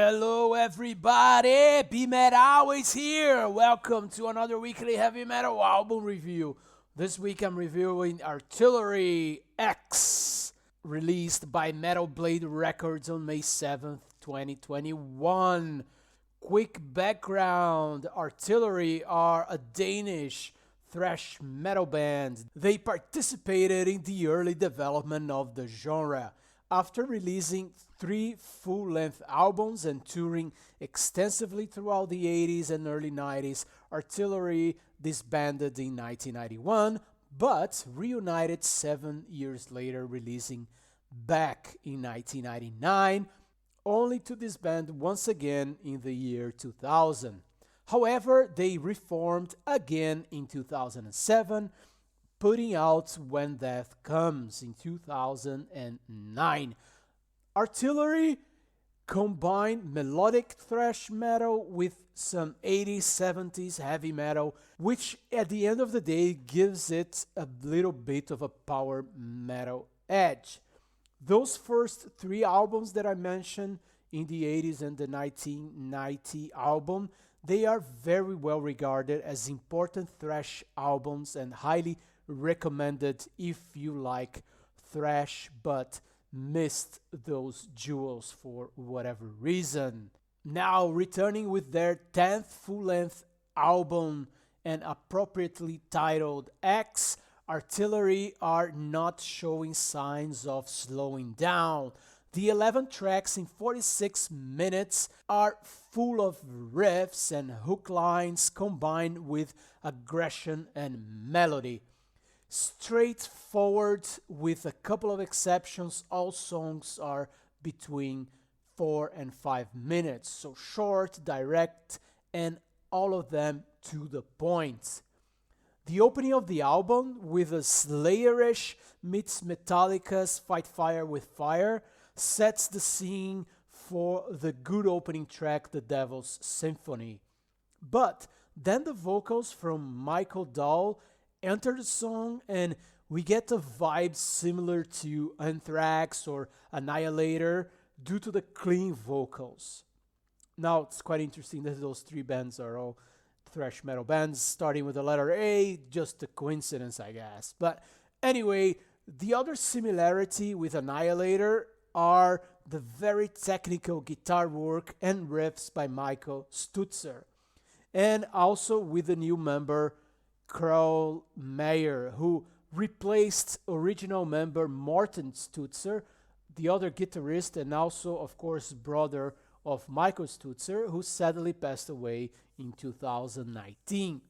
Hello everybody, BeMetalways here. Welcome to another weekly heavy metal album review. This week I'm reviewing Artillery X, released by Metal Blade Records on May 7th, 2021. Quick background: Artillery are a Danish thrash metal band. They participated in the early development of the genre. After releasing 3 full-length albums and touring extensively throughout the 80s and early 90s, Artillery disbanded in 1991, but reunited 7 years later, releasing Back in 1999, only to disband once again in the year 2000. However, they reformed again in 2007, putting out When Death Comes in 2009. Artillery combined melodic thrash metal with some 80s, 70s heavy metal, which at the end of the day gives it a little bit of a power metal edge. Those first 3 albums that I mentioned in the 80s and the 1990 album, they are very well regarded as important thrash albums and highly recommended if you like thrash but missed those jewels for whatever reason. Now returning with their 10th full-length album and appropriately titled X, Artillery are not showing signs of slowing down. The 11 tracks in 46 minutes are full of riffs and hook lines combined with aggression and melody. Straightforward, with a couple of exceptions, all songs are between 4 and 5 minutes, so short, direct, and all of them to the point. The opening of the album, with a Slayerish meets Metallica's Fight Fire with Fire, sets the scene for the good opening track, The Devil's Symphony. But then the vocals from Michael Dahl enter the song and we get a vibe similar to Anthrax or Annihilator due to the clean vocals. Now it's quite interesting that those 3 bands are all thrash metal bands starting with the letter A, just a coincidence I guess. But anyway, the other similarity with Annihilator are the very technical guitar work and riffs by Michael Stutzer, and also with the new member Carl Mayer, who replaced original member Morten Stutzer, the other guitarist and also, of course, brother of Michael Stutzer, who sadly passed away in 2019.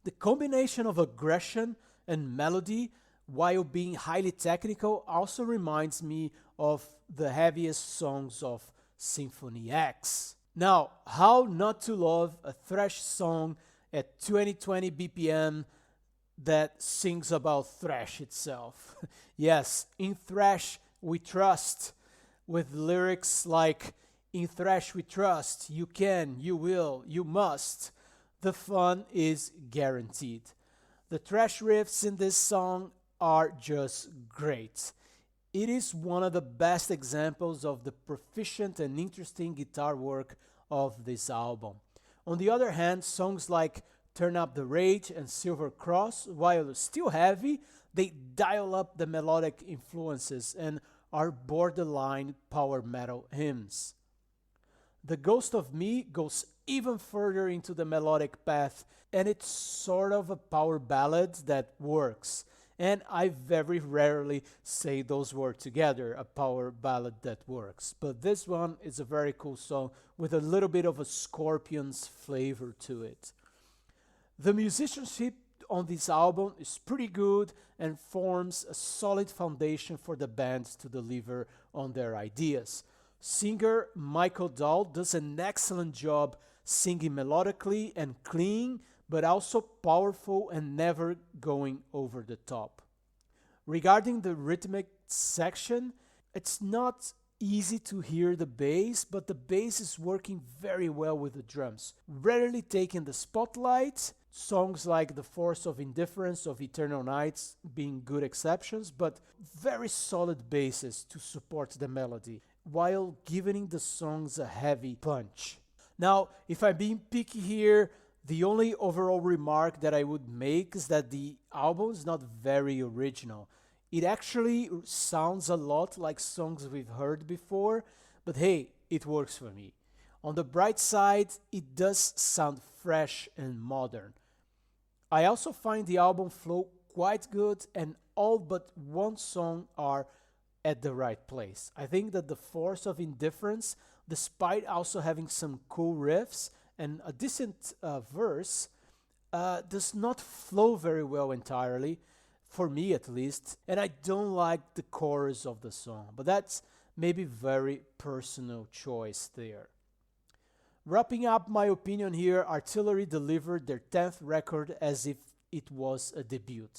The combination of aggression and melody, while being highly technical, also reminds me of the heaviest songs of Symphony X. Now, how not to love a thrash song at 2020 BPM that sings about thrash itself? Yes, in thrash we trust, with lyrics like, "In thrash we trust, you can, you will, you must." The fun is guaranteed. The thrash riffs in this song are just great. It is one of the best examples of the proficient and interesting guitar work of this album. On the other hand, songs like Turn Up the Rage and Silver Cross, while still heavy, they dial up the melodic influences and are borderline power metal hymns. The Ghost of Me goes even further into the melodic path, and it's sort of a power ballad that works. And I very rarely say those words together, a power ballad that works. But this one is a very cool song with a little bit of a Scorpions flavor to it. The musicianship on this album is pretty good and forms a solid foundation for the band to deliver on their ideas. Singer Michael Dahl does an excellent job singing melodically and clean, but also powerful and never going over the top. Regarding the rhythmic section, it's not easy to hear the bass, but the bass is working very well with the drums, rarely taking the spotlight. Songs like The Force of Indifference of Eternal Nights being good exceptions, but very solid basses to support the melody. while giving the songs a heavy punch. Now, if I'm being picky here, the only overall remark that I would make is that the album is not very original. It actually sounds a lot like songs we've heard before, but hey, it works for me. On the bright side, it does sound fresh and modern. I also find the album flow quite good, and all but one song are at the right place. I think that the Force of Indifference, despite also having some cool riffs and a decent verse, does not flow very well entirely, for me at least, and I don't like the chorus of the song, but that's maybe very personal choice there. Wrapping up my opinion here, Artillery delivered their 10th record as if it was a debut.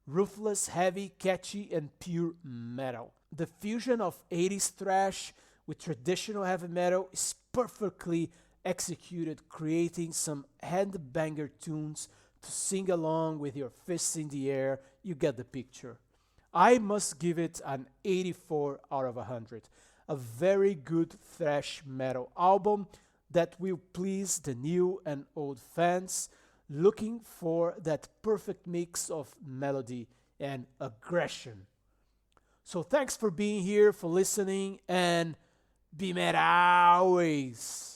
Ruthless, heavy, catchy, and pure metal. The fusion of 80s thrash with traditional heavy metal is perfectly executed, creating some handbanger tunes to sing along with your fists in the air. You get the picture. I must give it an 84 out of 100. A very good thrash metal album that will please the new and old fans looking for that perfect mix of melody and aggression. So thanks for being here, for listening, and BeMetalways!